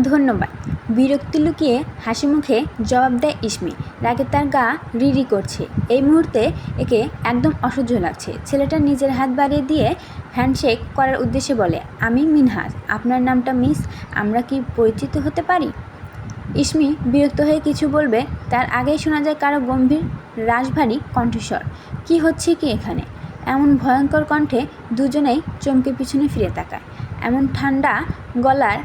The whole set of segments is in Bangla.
ধন্যবাদ। বিরক্তি লুকিয়ে হাসি মুখে জবাব দেয় ইসমি। রাগে তার গা রিরি করছে। এই মুহূর্তে একে একদম অসহ্য লাগছে। ছেলেটা নিজের হাত বাড়িয়ে দিয়ে হ্যান্ডশেক করার উদ্দেশ্যে বলে, আমি মিনহাজ। আপনার নামটা মিস। আমরা কি পরিচিত হতে পারি? ইসমি বিরক্ত হয়ে কিছু বলবে তার আগেই শোনা যায় কারো গম্ভীর রাশভারী কণ্ঠস্বর। কি হচ্ছে কি এখানে? এমন ভয়ঙ্কর কণ্ঠে দুজনেই চমকে পিছনে ফিরে তাকায়। এমন ঠান্ডা গলার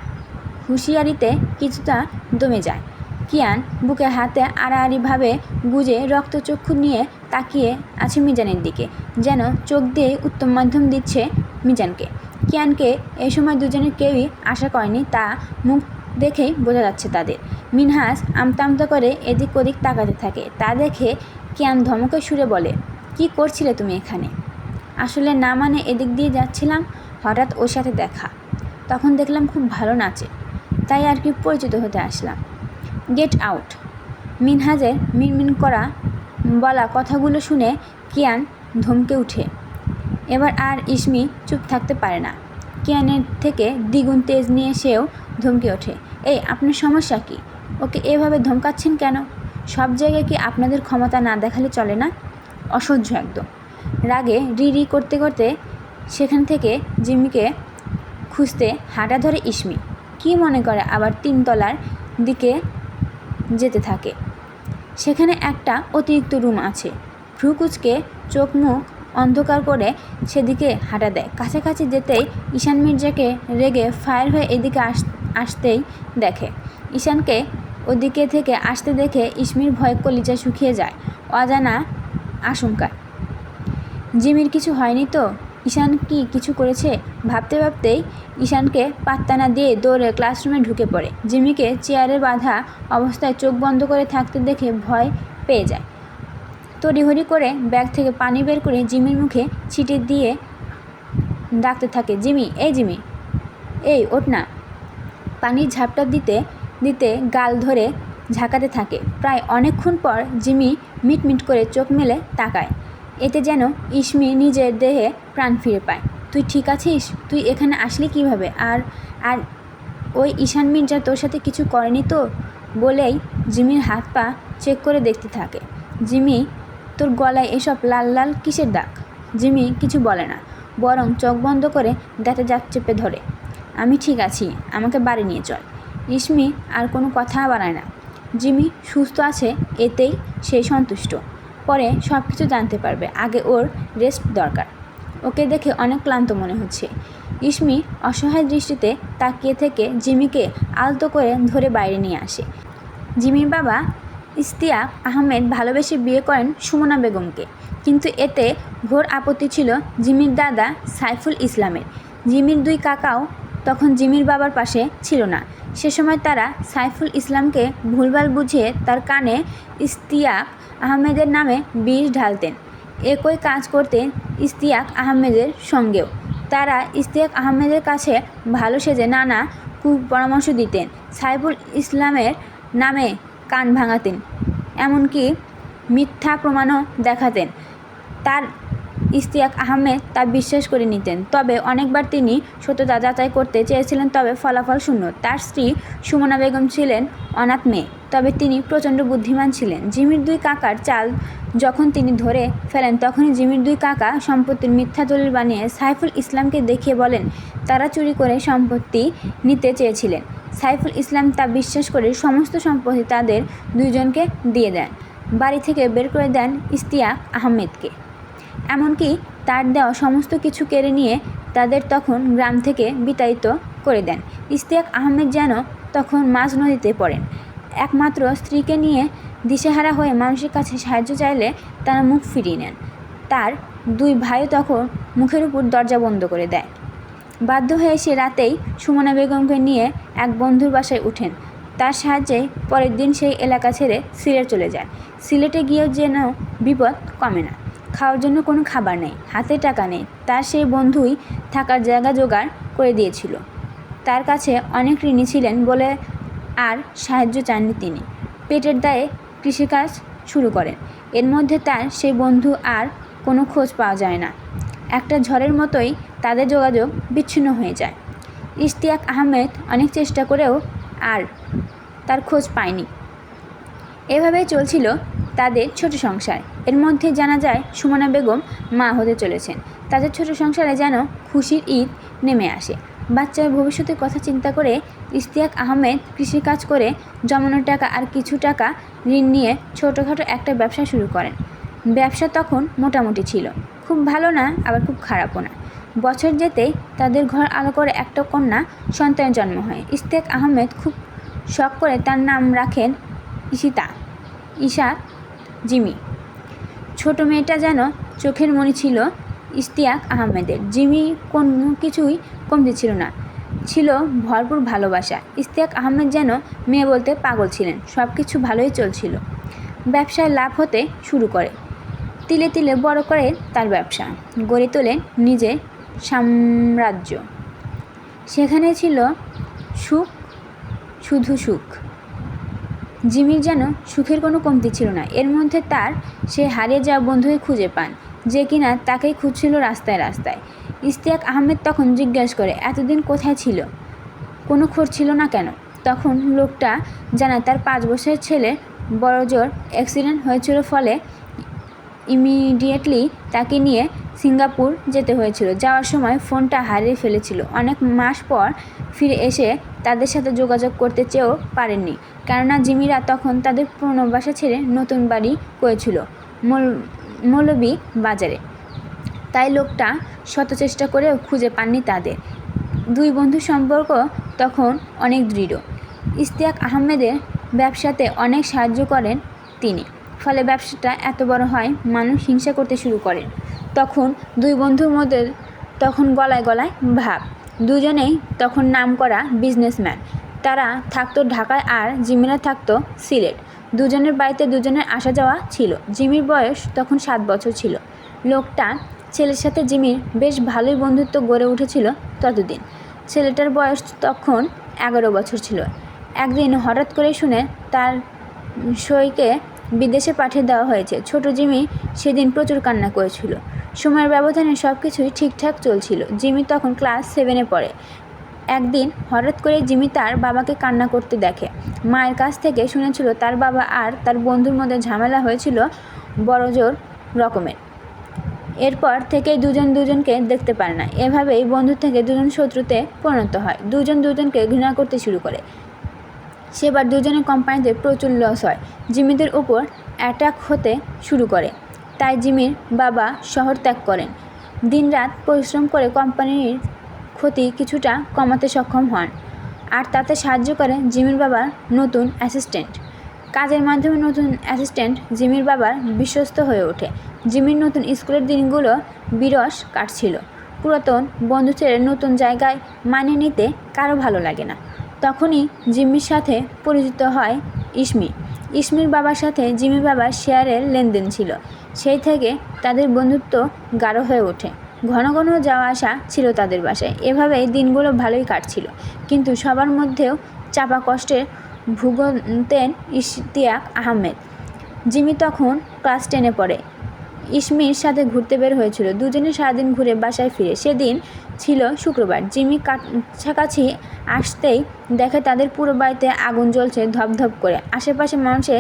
হুঁশিয়ারিতে কিছুটা দমে যায়। কিয়ান বুকে হাতে আড়াআড়িভাবে গুজে রক্তচক্ষু নিয়ে তাকিয়ে আছে মিজানের দিকে, যেন চোখ দিয়ে উত্তম মাধ্যম দিচ্ছে মিজানকে। কিয়ানকে এই সময় দুজনের কেউই আশা করেনি, তা মুখ দেখেই বোঝা যাচ্ছে তাদের। মিনহাজ আমতা আমতা করে এদিক ওদিক তাকাতে থাকে। তা দেখে কিয়ান ধমকের সুরে বলে, কি করছিলে তুমি এখানে? আসলে না, মানে এদিক দিয়ে যাচ্ছিলাম, হঠাৎ ওর সাথে দেখা। তখন দেখলাম খুব ভালো নাচে, তাই আর কি পরিচিত হতে আসলাম। Get out. মিনহাজের মিনমিন করা বলা কথাগুলো শুনে কিয়ান ধমকে উঠে। এবার আর ইসমি চুপ থাকতে পারে না। কিয়ানের থেকে দ্বিগুণ তেজ নিয়ে সেও ধমকে ওঠে। এই, আপনার সমস্যা কি? ওকে এভাবে ধমকাচ্ছেন কেন? সব জায়গায় কি আপনাদের ক্ষমতা না দেখালে চলে না? অসহ্য একদম। রাগে রি করতে করতে সেখান থেকে জিমিকে খুঁজতে হাঁটা ধরে ইসমি। কি মনে করে আবার 3 তলার দিকে যেতে থাকে। সেখানে একটা অতিরিক্ত রুম আছে। ভ্রু কুঁচকে চোখ মুখ অন্ধকার করে সেদিকে হাঁটা দেয়। কাছাকাছি যেতেই ঈশান মির্জাকে রেগে ফায়ার হয়ে এদিকে আসতেই দেখে। ঈশানকে ওদিকে থেকে আসতে দেখে ইসমির ভয়ে কলিজা শুকিয়ে যায় অজানা আশঙ্কায়। জিমির কিছু হয়নি তো? ঈশান কি কিছু করেছে? ভাবতে ভাবতেই ঈশানকে পাত্তা না দিয়ে দৌড়ে ক্লাসরুমে ঢুকে পড়ে। জিমিকে চেয়ারে বাঁধা অবস্থায় চোখ বন্ধ করে থাকতে দেখে ভয় পেয়ে যায়। তড়িঘড়ি করে ব্যাগ থেকে পানি বের করে জিমির মুখে ছিটে দিয়ে ডাকতে থাকে, জিমি, এই জিমি, এই ওঠ না। পানির ঝাপটা দিতে দিতে গাল ধরে ঝাঁকাতে থাকে। প্রায় অনেকক্ষণ পর জিমি মিটমিট করে চোখ মেলে তাকায়। এতে যেন ইসমি নিজের দেহে প্রাণ ফিরে পায়। তুই ঠিক আছিস? তুই এখানে আসলি কিভাবে? আর আর ওই ঈশান মির্জা তোর সাথে কিছু করেনি তো? বলেই জিমির হাত পা চেক করে দেখতে থাকে। জিমি, তোর গলায় এসব লাল লাল কিসের দাগ? জিমি কিছু বলে না, বরং চোখ বন্ধ করে দাঁতে দাঁত চেপে ধরে। আমি ঠিক আছি, আমাকে বাড়ি নিয়ে চল। ইসমি আর কোনো কথা বাড়ায় না। জিমি সুস্থ আছে এতেই সে সন্তুষ্ট। পরে সব কিছু জানতে পারবে, আগে ওর রেস্ট দরকার। ওকে দেখে অনেক ক্লান্ত মনে হচ্ছে। ইসমি অসহায় দৃষ্টিতে তাকিয়ে থেকে জিমিকে আলতো করে ধরে বাইরে নিয়ে আসে। জিমির বাবা ইশতিয়াক আহমেদ ভালোবেসে বিয়ে করেন সুমনা বেগমকে, কিন্তু এতে ঘোর আপত্তি ছিল জিমির দাদা সাইফুল ইসলামের। জিমির 2 কাকাও তখন জিমির বাবার পাশে ছিল না। সে সময় তারা সাইফুল ইসলামকে ভুলভাল বুঝিয়ে তার কানে ইশতিয়াক আহমেদের নামে বিষ ঢালতেন। একই কাজ করতেন ইশতিয়াক আহমেদের সঙ্গেও। তারা ইশতিয়াক আহমেদের কাছে ভালো সেজে নানা কুপরামর্শ দিতেন, সাইফুল ইসলামের নামে কান ভাঙাতেন, এমনকি মিথ্যা প্রমাণও দেখাতেন। তার ইশতিয়াক আহমেদ তা বিশ্বাস করে নিতেন। তবে অনেকবার তিনি সত্যতা যাচাই করতে চেয়েছিলেন, তবে ফলাফল শূন্য। তার স্ত্রী সুমনা বেগম ছিলেন অনাথ মেয়ে, তবে তিনি প্রচণ্ড বুদ্ধিমান ছিলেন। জিমির 2 কাকার চাল যখন তিনি ধরে ফেলেন, তখনই জিমির 2 কাকা সম্পত্তির মিথ্যা দলিল বানিয়ে সাইফুল ইসলামকে দেখিয়ে বলেন তারা চুরি করে সম্পত্তি নিতে চেয়েছিলেন। সাইফুল ইসলাম তা বিশ্বাস করে সমস্ত সম্পত্তি তাদের 2 জনকে দিয়ে দেন। বাড়ি থেকে বের করে দেন ইশতিয়াক আহমেদকে। এমনকি তার দেওয়া সমস্ত কিছু কেড়ে নিয়ে তাদের তখন গ্রাম থেকে বিতাড়িত করে দেন। ইশতিয়াক আহমেদ যেন তখন মাঝ নদীতে পড়েন। একমাত্র স্ত্রীকে নিয়ে দিশেহারা হয়ে মানুষের কাছে সাহায্য চাইলে তারা মুখ ফিরিয়ে নেন। তার 2 ভাইও তখন মুখের উপর দরজা বন্ধ করে দেয়। বাধ্য হয়ে সে রাতেই সুমনা বেগমকে নিয়ে এক বন্ধুর বাসায় উঠেন। তার সাহায্যে পরের দিন সেই এলাকা ছেড়ে সিলেট চলে যায়। সিলেটে গিয়েও যেন বিপদ কমে না। খাওয়ার জন্য কোনো খাবার নেই, হাতে টাকা নেই। তার সেই বন্ধুই থাকার জায়গা জোগাড় করে দিয়েছিল। তার কাছে অনেক ঋণী ছিলেন বলে আর সাহায্য চাননি তিনি। পেটের দায়ে কৃষিকাজ শুরু করেন। এর মধ্যে তার সেই বন্ধু আর কোনো খোঁজ পাওয়া যায় না। একটা ঝড়ের মতোই তাদের যোগাযোগ বিচ্ছিন্ন হয়ে যায়। ইশতিয়াক আহমেদ অনেক চেষ্টা করেও আর তার খোঁজ পায়নি। এভাবেই চলছিল তাদের ছোট সংসার। এর মধ্যে জানা যায় সুমনা বেগম মা হতে চলেছেন। তাদের ছোট সংসারে যেন খুশির ঈদ নেমে আসে। বাচ্চার ভবিষ্যতের কথা চিন্তা করে ইশতিয়াক আহমেদ কৃষিকাজ করে জমানো টাকা আর কিছু টাকা ঋণ নিয়ে ছোটোখাটো একটা ব্যবসা শুরু করেন। ব্যবসা তখন মোটামুটি ছিল, খুব ভালো না আবার খুব খারাপও না। বছর যেতেই তাদের ঘর আলো করে একটা কন্যা সন্তানের জন্ম হয়। ইশতিয়াক আহমেদ খুব শখ করে তার নাম রাখেন ঈশা জিমি। ছোট মেয়েটা যেন চোখের মণি ছিল ইশতিয়াক আহমেদের। জিমি কোনো কিছুই কমতি ছিল না, ছিল ভরপুর ভালোবাসা। ইশতিয়াক আহমেদ যেন মেয়ে বলতে পাগল ছিলেন। সব কিছু ভালোই চলছিল। ব্যবসায় লাভ হতে শুরু করে। তিলে তিলে বড় করে তার ব্যবসা, গড়ে তোলেন নিজের সাম্রাজ্য। সেখানে ছিল সুখ, শুধু সুখ। জিমির যেন সুখের কোনো কমতি ছিল না। এর মধ্যে তার সে হারিয়ে যাওয়া বন্ধুকে খুঁজে পান, যে কিনা তাকেই খুঁজছিল রাস্তায় রাস্তায়। ইশতিয়াক আহমেদ তখন জিজ্ঞাসা করে, এতদিন কোথায় ছিল, কোনো খোঁজ ছিল না কেন? তখন লোকটা জানায় তার 5 বছরের ছেলে বড়জোর অ্যাক্সিডেন্ট হয়েছিল, ফলে ইমিডিয়েটলি তাকে নিয়ে সিঙ্গাপুর যেতে হয়েছিল। যাওয়ার সময় ফোনটা হারিয়ে ফেলেছিল। অনেক মাস পর ফিরে এসে তাদের সাথে যোগাযোগ করতে চেয়েও পারেননি, কেননা জিমিরা তখন তাদের পুরনো বাসা ছেড়ে নতুন বাড়ি করেছিল মৌলভী বাজারে। তাই লোকটা শত চেষ্টা করেও খুঁজে পাননি তাদের। দুই বন্ধুর সম্পর্ক তখন অনেক দৃঢ়। ইশতিয়াক আহমেদের ব্যবসাতে অনেক সাহায্য করেন তিনি, ফলে ব্যবসাটা এত বড় হয় মানুষ হিংসা করতে শুরু করেন। তখন দুই বন্ধুর মধ্যে তখন গলায় গলায় ভাব। দুজনেই তখন নামকরা বিজনেসম্যান। তারা থাকতো ঢাকায় আর জিমিরা থাকতো সিলেট। দুজনের বাড়িতে দুজনের আসা যাওয়া ছিল। জিমির বয়স তখন 7 বছর ছিল। লোকটা ছেলের সাথে জিমির বেশ ভালোই বন্ধুত্ব গড়ে উঠেছিল ততদিন। ছেলেটার বয়স তখন 11 বছর ছিল। একদিন হঠাৎ করে শুনে তার সইকে বিদেশে পাঠিয়ে দেওয়া হয়েছে। ছোট জিমি সেদিন প্রচুর কান্না করেছিল। সময়ের ব্যবধানে সব কিছুই ঠিকঠাক চলছিল। জিমি তখন ক্লাস 7-এ পড়ে। একদিন হঠাৎ করে জিমি তার বাবাকে কান্না করতে দেখে। মায়ের কাছ থেকে শুনেছিল তার বাবা আর তার বন্ধুর মধ্যে ঝামেলা হয়েছিল বড়জোর রকমের। এরপর থেকেই দুজন দুজনকে দেখতে পারে না। এভাবেই বন্ধু থেকে দুজন শত্রুতে পরিণত হয়। দুজন দুজনকে ঘৃণা করতে শুরু করে। সেবার দুজনের কোম্পানিতে প্রচুর লস হয়। জিমিদের উপর অ্যাটাক হতে শুরু করে। তাই জিমির বাবা শহর ত্যাগ করেন। দিনরাত পরিশ্রম করে কোম্পানির ক্ষতি কিছুটা কমাতে সক্ষম হন, আর তাতে সাহায্য করে জিমির বাবার নতুন অ্যাসিস্ট্যান্ট। কাজের মাধ্যমে নতুন অ্যাসিস্ট্যান্ট জিমির বাবার বিশ্বস্ত হয়ে ওঠে। জিমির নতুন স্কুলের দিনগুলো বিরস কাটছিল। পুরাতন বন্ধু ছেড়ে নতুন জায়গায় মানিয়ে নিতে কারো ভালো লাগে না। তখনই জিমির সাথে পরিচিত হয় ইসমি। ইসমির বাবার সাথে জিমির বাবার শেয়ারের লেনদেন ছিল। সেই থেকে তাদের বন্ধুত্ব গাঢ় হয়ে ওঠে। ঘন ঘন যাওয়া আসা ছিল তাদের বাসায়। এভাবেই দিনগুলো ভালোই কাটছিল। কিন্তু সবার মধ্যেও চাপা কষ্টের ভুগতেন ইশতিয়াক আহমেদ। জিমি তখন ক্লাস 10-এ পড়ে। ইসমির সাথে ঘুরতে বের হয়েছিল। দুজনে সারাদিন ঘুরে বাসায় ফিরে। সেদিন ছিল শুক্রবার। জিমি কাছাকাছি আসতেই দেখে তাদের পুরো বাড়িতে আগুন জ্বলছে ধপধপ করে। আশেপাশে মানুষে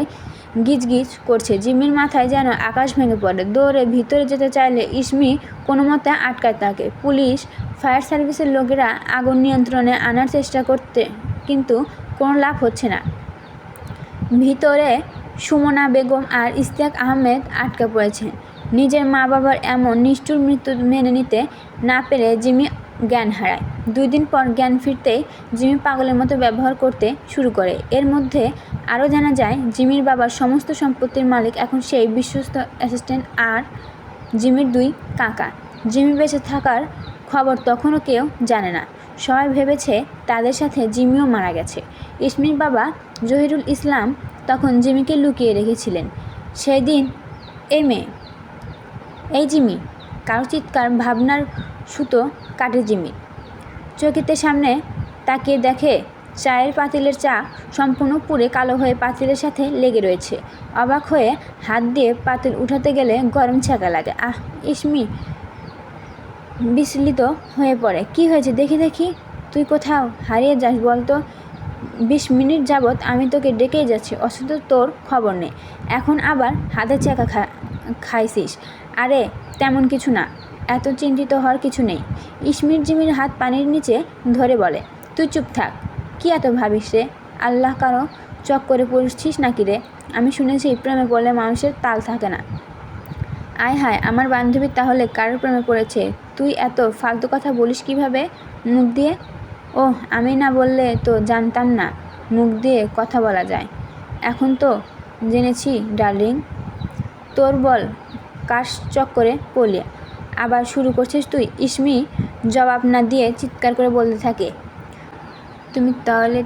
গিজগিজ করছে। জিমির মাথায় যেন আকাশ ভেঙে পড়ে। দৌড়ে ভিতরে যেতে চাইলে ইসমি কোনো মতে আটকায় তাকে। পুলিশ, ফায়ার সার্ভিসের লোকেরা আগুন নিয়ন্ত্রণে আনার চেষ্টা করতে, কিন্তু কোনো লাভ হচ্ছে না। ভিতরে সুমনা বেগম আর ইশতিয়াক আহমেদ আটকা পড়েছেন। নিজের মা বাবার এমন নিষ্ঠুর মৃত্যু মেনে নিতে না পেরে জিমি জ্ঞান হারায়। 2 দিন পর জ্ঞান ফিরতেই জিমি পাগলের মতো ব্যবহার করতে শুরু করে। এর মধ্যে আরও জানা যায় জিমির বাবার সমস্ত সম্পত্তির মালিক এখন সেই বিশ্বস্ত অ্যাসিস্ট্যান্ট আর জিমির 2 কাকা। জিমি বেঁচে থাকার খবর তখনও কেউ জানে না। সবাই ভেবেছে তাদের সাথে জিমিও মারা গেছে। ইসমির বাবা জহিরুল ইসলাম তখন জিমিকে লুকিয়ে রেখেছিলেন। সেই দিন এই মেয়ে, এই জিমি, কারো চিৎকার ভাবনার সুতো কাটে জিমির। চকিতে সামনে তাকিয়ে দেখে চায়ের পাতিলের চা সম্পূর্ণ পুড়ে কালো হয়ে পাতিলের সাথে লেগে রয়েছে। অবাক হয়ে হাত দিয়ে পাতিল উঠাতে গেলে গরম ছ্যাঁকা লাগে। ইসমি বিচলিত হয়ে পড়ে। কি হয়েছে দেখি, তুই কোথাও হারিয়ে যাস বলতো? 20 মিনিট যাবৎ আমি তোকে ডেকেই যাচ্ছি, অথচ তোর খবর নেই। এখন আবার হাতে চাকা খাইছিস? আরে তেমন কিছু না, এত চিন্তিত হওয়ার কিছু নেই। ইসমির জিমির হাত পানির নিচে ধরে বলে, তুই চুপ থাক। কি এত ভাবিস রে? আল্লাহ কারো চক্করে পড়ছিস নাকি রে? আমি শুনেছি প্রেমে পড়লে মানুষের তাল থাকে না। আয় হায়, আমার বান্ধবী তাহলে কারোর প্রেমে পড়েছে? তুই এত ফালতু কথা বলিস কিভাবে মুখ দিয়ে? ওহ, আমি না বললে তো জানতাম না মুখ দিয়ে কথা বলা যায়। এখন তো জেনেছি ডার্লিং। তোর বল, কার চক্করে পড়লি? আবার শুরু করছিস তুই? ইসমি জবাব না দিয়ে চিৎকার করে বলতে থাকে, তুমি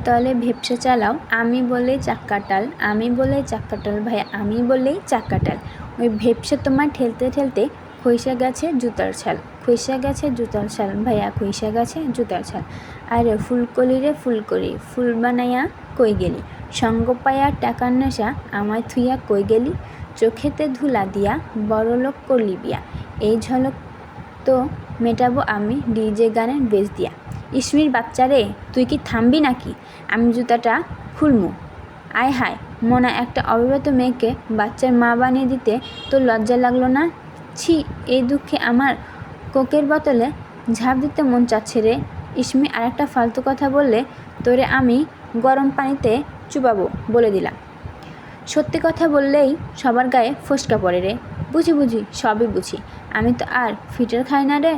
তলে ভেপসে চালাও, আমি বলেই চাক্কাটাল, আমি বলেই চাক্কাটাল ভাই, আমি বলেই চাক্কাটাল। ওই ভেপসে তোমার ঠেলতে ঠেলতে খইসা গেছে জুতার ছাল, খইসা গেছে জুতার ছাল ভাইয়া, খইসা গেছে জুতার ছাল। আরে ফুলকলি রে ফুলকলি, ফুল বানাইয়া কই গেলি? সঙ্গ পাইয়া টাকার নেশা আমায় থুইয়া কই গেলি? চোখেতে ধুলা দিয়া বড়লোক করলি বিয়া, এই ঝলক তো মেটাবো আমি ডিজে গানের বেজ দিয়া। ইসমির বাচ্চা রে, তুই কি থামবি নাকি? আমি জুতাটা খুলমু। আয় হায়, মনা একটা অবিবাহিত মেয়েকে বাচ্চার মা বানিয়ে দিতে তোর লজ্জা লাগলো না? ছি, এই দুঃখে আমার কোকের বোতলে ঝাঁপ দিতে মন চাচ্ছে রে। ইসমি আরেকটা ফালতু কথা বললে তোরে আমি গরম পানিতে চুবাবো বলে দিলাম। সত্যি কথা বললেই সবার গায়ে ফোসকা পড়ে রে। বুঝি সবই বুঝি, আমি তো আর ফিটার খাই না রে।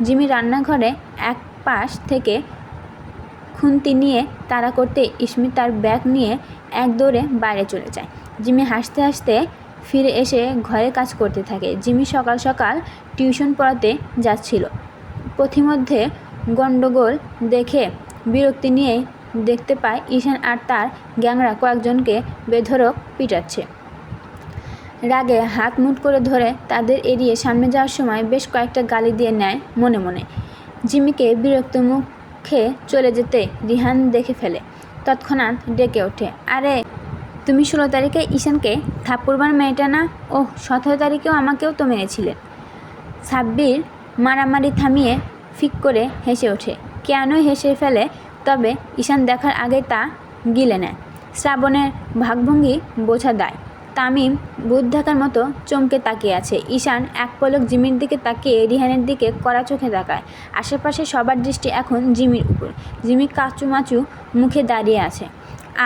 জিমি রান্নাঘরে এক পাশ থেকে খুন্তি নিয়ে তাড়া করতে ইসমি তার ব্যাগ নিয়ে এক দৌড়ে বাইরে চলে যায়। জিমি হাসতে হাসতে ফিরে এসে ঘরে কাজ করতে থাকে। জিমি সকাল সকাল টিউশন পড়াতে যাচ্ছিল। পথিমধ্যে গণ্ডগোল দেখে বিরক্তি নিয়ে দেখতে পায় ঈশান আর তার গ্যাংরা কয়েকজনকে বেধড়ক পিটাচ্ছে। রাগে হাত মুঠ করে ধরে তাদের এড়িয়ে সামনে যাওয়ার সময় বেশ কয়েকটা গালি দিয়ে নেয় মনে মনে। জিমিকে বিরক্ত মুখে চলে যেতে রিহান দেখে ফেলে। তৎক্ষণাৎ ডেকে ওঠে, আরে তুমি 16 তারিখে ঈশানকে থাপ্পড় মেয়েটা না? ওহ, 17 তারিখেও আমাকেও তো মেরেছিলেন। সাব্বির মারামারি থামিয়ে ফিক করে হেসে ওঠে। কেন হেসে ফেলে, তবে ঈশান দেখার আগে তা গিলে নেয়। শ্রাবণের ভাবভঙ্গি বোঝা দায়। তামিম ভূত দেখার মতো চমকে তাকিয়ে আছে। ঈশান এক পলক জিমির দিকে তাকিয়ে রিহানের দিকে কড়া চোখে তাকায়। আশেপাশে সবার দৃষ্টি এখন জিমির উপর। জিমি কাচুমাচু মুখে দাঁড়িয়ে আছে,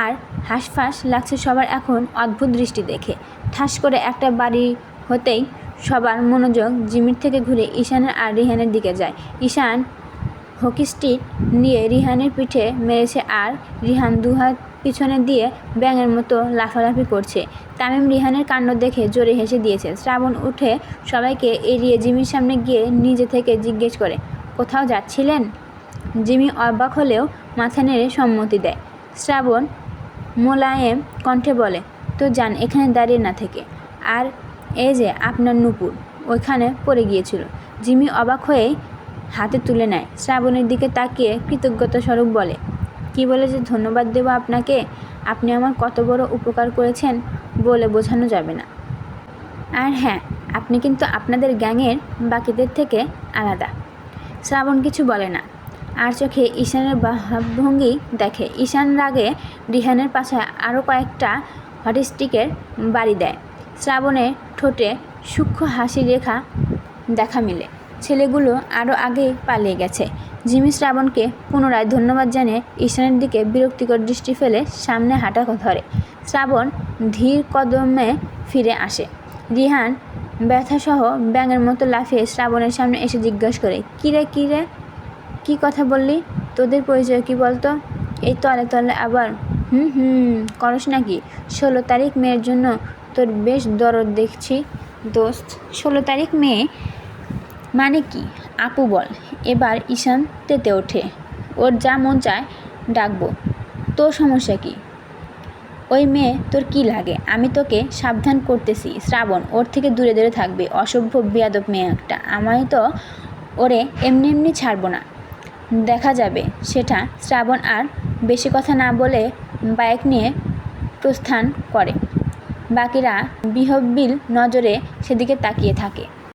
আর হাঁসফাঁস লাগছে সবার এখন অদ্ভুত দৃষ্টি দেখে। ঠাস করে একটা বাড়ি হতেই সবার মনোযোগ জিমির থেকে ঘুরে ঈশানের আর রিহানের দিকে যায়। ঈশান হকি স্টিক নিয়ে রিহানের পিঠে মেরেছে, আর রিহান দুহাত পিছনে দিয়ে ব্যাঙের মতো লাফালাফি করছে। তামিম রিহানের কাণ্ড দেখে জোরে হেসে দিয়েছে। শ্রাবণ উঠে সবাইকে এড়িয়ে জিমির সামনে গিয়ে নিজে থেকে জিজ্ঞেস করে, কোথাও যাচ্ছিলেন? জিমি অবাক হলেও মাথা নেড়ে সম্মতি দেয়। শ্রাবণ মোলায়েম কণ্ঠে বলে, তো যান এখানে দাঁড়িয়ে না থেকে। আর এই যে আপনার নুপুর ওইখানে পড়ে গিয়েছিল। জিমি অবাক হয়েই হাতে তুলে নেয়। শ্রাবণের দিকে তাকিয়ে কৃতজ্ঞতা স্বরূপ বলে, কি বলে যে ধন্যবাদ দেব আপনাকে, আপনি আমার কত বড় উপকার করেছেন বলে বোঝানো যাবে না। আর হ্যাঁ, আপনি কিন্তু আপনাদের গ্যাংয়ের বাকিদের থেকে আলাদা। শ্রাবণ কিছু বলে না, আর চোখে ঈশানের ভাবভঙ্গি দেখে। ঈশান রাগে রিহানের পাছায় আরও কয়েকটা হটস্টিকের বাড়ি দেয়। শ্রাবণের ঠোঁটে সূক্ষ্ম হাসি রেখা দেখা মিলে। ছেলেগুলো আরও আগেই পালিয়ে গেছে। জিমি শ্রাবণকে পুনরায় ধন্যবাদ জানিয়ে ঈশানের দিকে বিরক্তিকর দৃষ্টি ফেলে সামনে হাঁটা ধরে। শ্রাবণ ধীর কদমে ফিরে আসে। রিহান ব্যথাসহ ব্যাঙের মতো লাফিয়ে শ্রাবণের সামনে এসে জিজ্ঞাসা করে, কিরে কি কথা বললি? তোদের পরিচয় কি বলতো? এই তলে আবার করস নাকি? 16 তারিখ মেয়ের জন্য তোর বেশ দরদ দেখছি দোস্ত। 16 তারিখ মেয়ে মানে কি? আপু বল। এবার ঈশান তেতে ওঠে। ওর যা মন চায় ডাকবো, তোর সমস্যা কি? ওই মেয়ে তোর কি লাগে? আমি তোকে সাবধান করতেছি শ্রাবণ, ওর থেকে দূরে দূরে থাকবে। অসভ্য বেয়াদব মেয়ে একটা। আমায় তো ওরে এমনি ছাড়বো না, দেখা যাবে সেটা। শ্রাবণ আর বেশি কথা না বলে বাইক নিয়ে প্রস্থান করে। বাকিরা বিহব্বিল নজরে সেদিকে তাকিয়ে থাকে।